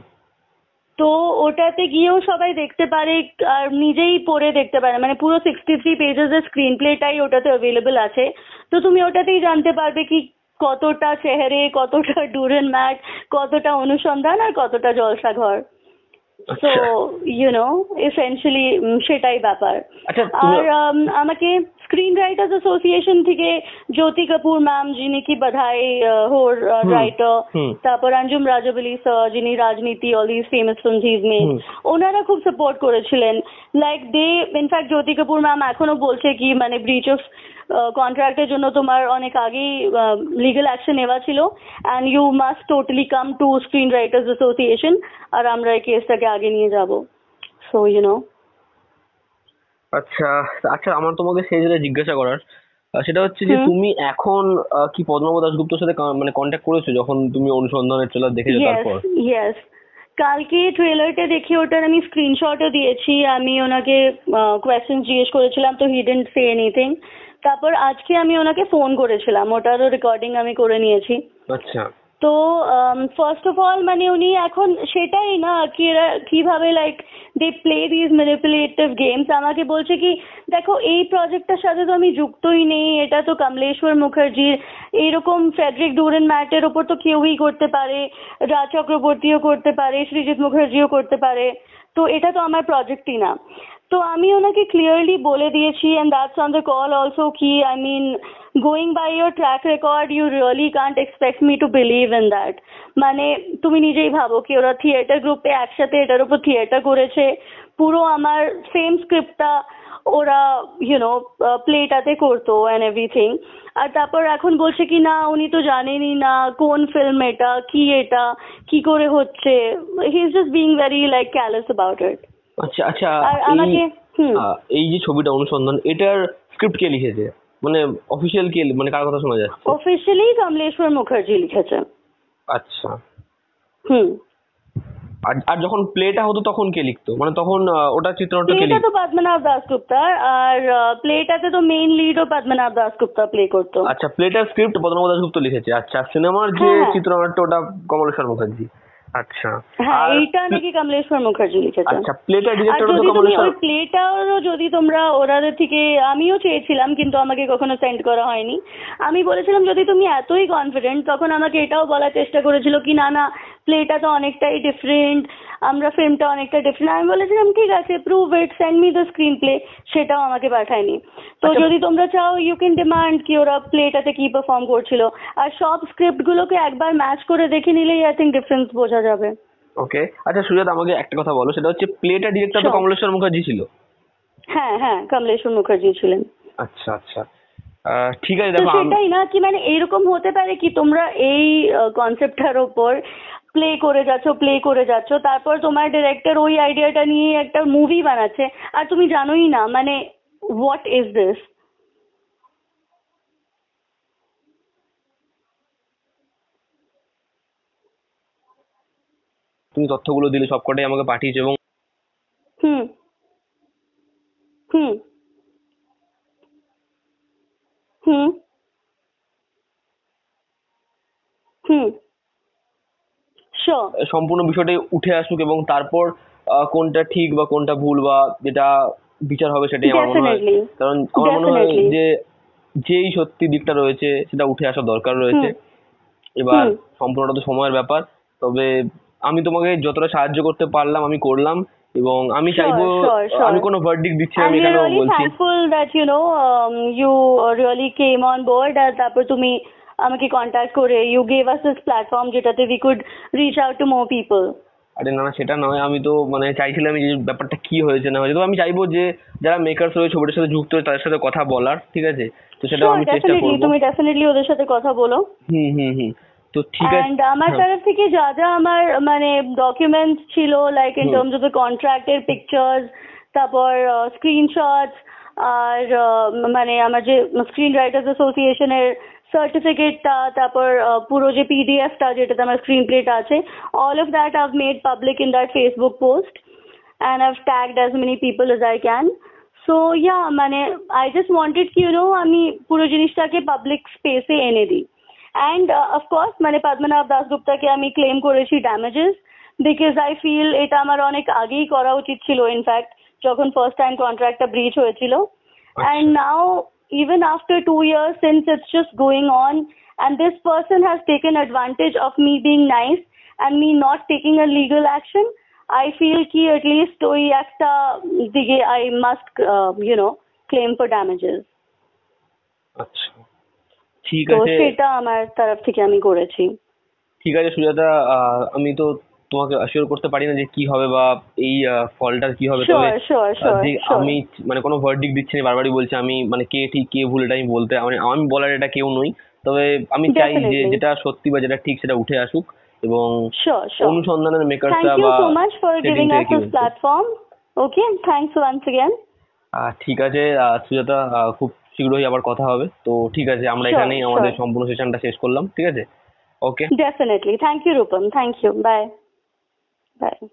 তো ওটাতে গিয়েও সবাই দেখতে পারে আর নিজেই পড়ে দেখতে পারে, মানে পুরো 63 পেজেসের স্ক্রিন প্লেটাই ওটাতে অ্যাভেলেবল আছে। তো তুমি ওটাতেই জানতে পারবে কি কতটা চেহারে, কতটা ডুরেন ম্যাট, কতটা অনুসন্ধান আর কতটা জলসা ঘর। সো এসেনশিয়ালি সেটাই ব্যাপার। আর আমাকে স্ক্রিন রাইটার্স অ্যাসোসিয়েশন থেকে জ্যোতি কাপুর ম্যাম যিনি কি বাধাই হোর রাইটার, তারপর অঞ্জুম রাজাবলি স্যার যিনি রাজনীতি all this famous films he is made, ওনারা খুব সাপোর্ট করেছিলেন। লাইক দে ইনফ্যাক্ট জ্যোতি কাপুর ম্যাম এখনো বলছে কি মানে ব্রিচ অফ কন্ট্রাক্টের জন্য তোমার অনেক আগেই লিগ্যাল অ্যাকশন নেওয়া ছিল and you must totally come to screen writers association, আর আমরা এই কেসটাকে আগে নিয়ে যাব। সো আচ্ছা আচ্ছা, আমার তোমাকে সেই যেটা জিজ্ঞাসা করার সেটা হচ্ছে যে হুম। তুমি এখন কি পদ্মনাভ দাশগুপ্তর সাথে মানে কন্ট্যাক্ট করেছো যখন তুমি অনুসন্ধানের ট্রেলার দেখেছো ইয়েস, তারপর? ইয়েস। কালকে ট্রেলারটা দেখে ওটার আমি স্ক্রিনশটও দিয়েছি, আমি ওনাকে কোয়েশ্চেন জিজ্ঞেস করেছিলাম, তো হি ডিডন্ট সে এনিথিং। তারপর আজকে আমি ওনাকে ফোন করেছিলাম, ওটারও রেকর্ডিং আমি করে নিয়েছি। আচ্ছা তো ফার্স্ট অফ অল মানে উনি এখন সেটাই না কি এরা কিভাবে like they play this manipulative games. আমাকে বলছে কি দেখো এই প্রজেক্টটার সাথে তো আমি যুক্তই নেই, এটা তো কমলেশ্বর মুখার্জির, এরকম ফ্রেডরিক ডুরেন ম্যাটের ওপর তো কেউই করতে পারে, রাজ চক্রবর্তীও করতে পারে, সৃজিত মুখার্জিও করতে পারে, তো এটা তো আমার প্রজেক্টই না। তো আমি ওনাকে ক্লিয়ারলি বলে দিয়েছি, and that's on the call also, কি I mean going by your track record you really can't expect me to believe in that. মানে তুমি নিজেই ভাবো কি ওরা থিয়েটার গ্রুপে একসাথে এটার উপর থিয়েটার করেছে, পুরো আমার সেম স্ক্রিপ্টটা ওরা প্লেটাতে করতো অ্যান্ড এভরিথিং। আর তারপর এখন বলছে কি না উনি তো জানেনই না কোন ফিল্ম এটা কি করে হচ্ছে। He is just being very like callous about it. আচ্ছা আচ্ছা। আর এই আমাকে এই যে ছবিটা অনুসন্ধান, এটার স্ক্রিপ্ট কে লিখেছে? মানে অফিসিয়াল কে, মানে কার কথা শোনা যাচ্ছে? অফিসিয়ালি কমলেশ্বর মুখার্জি লিখেছে। আচ্ছা। হুম। আর আর যখন প্লেটা হতো তখন কে লিখতো, মানে তখন ওটা চিত্রনাট্য কে প্লেটা তো লিখতো? পদ্মনাভ দাশগুপ্তার, আর প্লেটাতে তো মেইন লিডও পদ্মনাভ দাশগুপ্তা প্লে করতো। আচ্ছা, প্লেটার স্ক্রিপ্ট পদ্মনাভ দাশগুপ্ত লিখেছে। আচ্ছা, সিনেমার যে হ্যাঁ, হ্যাঁ। চিত্রনাট্য ওটা কমলেশ্বর মুখার্জি। আচ্ছা। হ্যাঁ, আর এইটা নাকি কমলেশ্বর মুখার্জি লিখেছে। আচ্ছা, প্লেটার আর ডিরেক্টর তো যদি তুমি কমলেশ্বর। ওই প্লেটারও যদি তোমরা ওরাদের থেকে, আমিও চেয়েছিলাম কিন্তু আমাকে কখনো সেন্ড করা হয়নি। আমি বলেছিলাম যদি তুমি এতই কনফিডেন্ট, তখন আমাকে এটাও বলার চেষ্টা করেছিল কি না না প্লেটা তো অনেকটাই ডিফারেন্ট, আমরা ফিল্মটা অনেকটা ডিফারেন্ট। আমি বলেছিলাম ঠিক আছে, prove it, send me the screen play. সেটাও আমাকে পাঠায়নি। তো আচ্ছা যদি তোমরা চাও ইউ ক্যান ডিমান্ড কি ওরা প্লেটাতে কি পারফর্ম করছিল, আর সব স্ক্রিপ্টগুলোকে একবার ম্যাচ করে দেখে নিলেই আই থিঙ্ক ডিফারেন্স বোঝা যাবে। ওকে। আচ্ছা সুজাত, আমাকে একটা কথা বলো, সেটা হচ্ছে প্লেটার ডিরেক্টর তো Sure. কমলেশ্বর মুখার্জি ছিল। হ্যাঁ, হ্যাঁ, কমলেশ্বর মুখার্জি ছিলেন। আচ্ছা আচ্ছা। ঠিক আছে, তো দেখো সেটাই না কি মানে এরকম হতে পারে কি তোমরা এই কনসেপ্টটার ওপর প্লে করে যাচ্ছ, তারপর তোমার ডিরেক্টর ওই আইডিয়াটা নিয়ে একটা মুভি বানাচ্ছে, আর তুমি জানোই না মানে হোয়াট ইজ দিস। তুমি তথ্যগুলো দিলে সবকটাই আমাকে পাঠিয়েছো, এবং হুম, হুম, হুম, হুম, শিওর। সম্পূর্ণ বিষয়টাই উঠে আসুক, এবং তারপর কোনটা ঠিক বা কোনটা ভুল বা যেটা বিচার হবে সেটাই আমার মনে হয়। ডেফিনেটলি, কারণ আমার মনে হয় ডেফিনেটলি। যে যেই সত্যি দিকটা রয়েছে সেটা উঠে আসা দরকার রয়েছে। হুম, এবার হুম। সম্পূর্ণটা তো সময়ের ব্যাপার। তবে আমি তোমাকে যতটা সাহায্য করতে পারলাম আমি করলাম, এবং আমি চাইবো, Sure, sure, sure. আমি কোনো ভার্ডিক্ট দিচ্ছি না, And আমি we're এখানেও really বলছি। thankful that you really came on board, আর তারপর তুমি আমাকে কন্ট্যাক্ট করে you gave us this platform যেটাতে we could reach out to more people. আরে না না, সেটা নয়, আমি তো মানে চাইছিলাম এই যে ব্যাপারটা কি হয়েছে না হয়েছে, তো আমি চাইবো যে যারা মেকার্স রয়েছে ছবিটার সাথে যুক্ত হয়ে তাদের সাথে কথা বলার, ঠিক আছে? তো সেটাও Sure, আমি চেষ্টা definitely, করবো। তুমি definitely ওদের সাথে কথা বলো। হুম হুম হুম। তো ঠিক আছে। And আমার হ্যাঁ। তরফ থেকে যা যা আমার মানে ডকুমেন্টস ছিল, লাইক ইন হুম। টার্মস অফ দ্য কন্ট্রাক্টের পিকচার্স, তারপর স্ক্রিনশটস, আর মানে আমার যে স্ক্রিন রাইটার্স অ্যাসোসিয়েশনের সার্টিফিকেটটা, তারপর পুরো যে পিডিএফটা যেটাতে আমার স্ক্রিন প্লেটা আছে, all of that I've made public in that Facebook post and I've tagged as many people as I can. So yeah, মানে I just wanted কি আমি পুরো জিনিসটাকে পাবলিক স্পেসে এনে দিই। অ্যান্ড অফকোর্স মানে পদ্মনাভ দাশগুপ্তাকে আমি ক্লেম করেছি ড্যামেজেস, বিকজ আই ফিল এটা আমার অনেক আগেই করা উচিত ছিল, ইনফ্যাক্ট যখন ফার্স্ট টাইম কন্ট্রাক্টটা ব্রিচ হয়েছিল। And now even after 2 years since it's just going on, and this person has taken advantage of me being nice and me not taking a legal action, I feel ki at least ওই একটা দিকে I must claim for damages. আচ্ছা ঠিক তো আছে। সেটা আমার তরফ থেকে আমি করেছি। ঠিক আছে সুজাতা, আমি তো তোমাকে অ্যাসিওর করতে পারি না যে কি হবে বা এই ফলটার কি হবে, তবে যে আমি মানে কোনো ভার্ডিক্ট দিচ্ছি না, বারবারই বলছি আমি মানে কে ঠিক কে ভুল এটা আমি বলতে আমি আমি বলার এটা কেউ নই। তবে আমি চাই যে Definitely. যেটা সত্যি বা যেটা ঠিক সেটা উঠে আসুক, এবং Sure, sure. অনুসন্ধানের মেকারসরা Thank you বা so much for setting giving থেকে us কি this বলছে? platform. Okay, thanks once again. ঠিক আছে সুজাতা, খুব শীঘ্রই আবার কথা হবে। তো ঠিক আছে, আমরা Sure, এখানেই আমাদের sure. সম্পূর্ণ সেশনটা শেষ করলাম, ঠিক আছে? ওকে। Definitely. Thank you, Rupam. Thank you. Bye. Bye.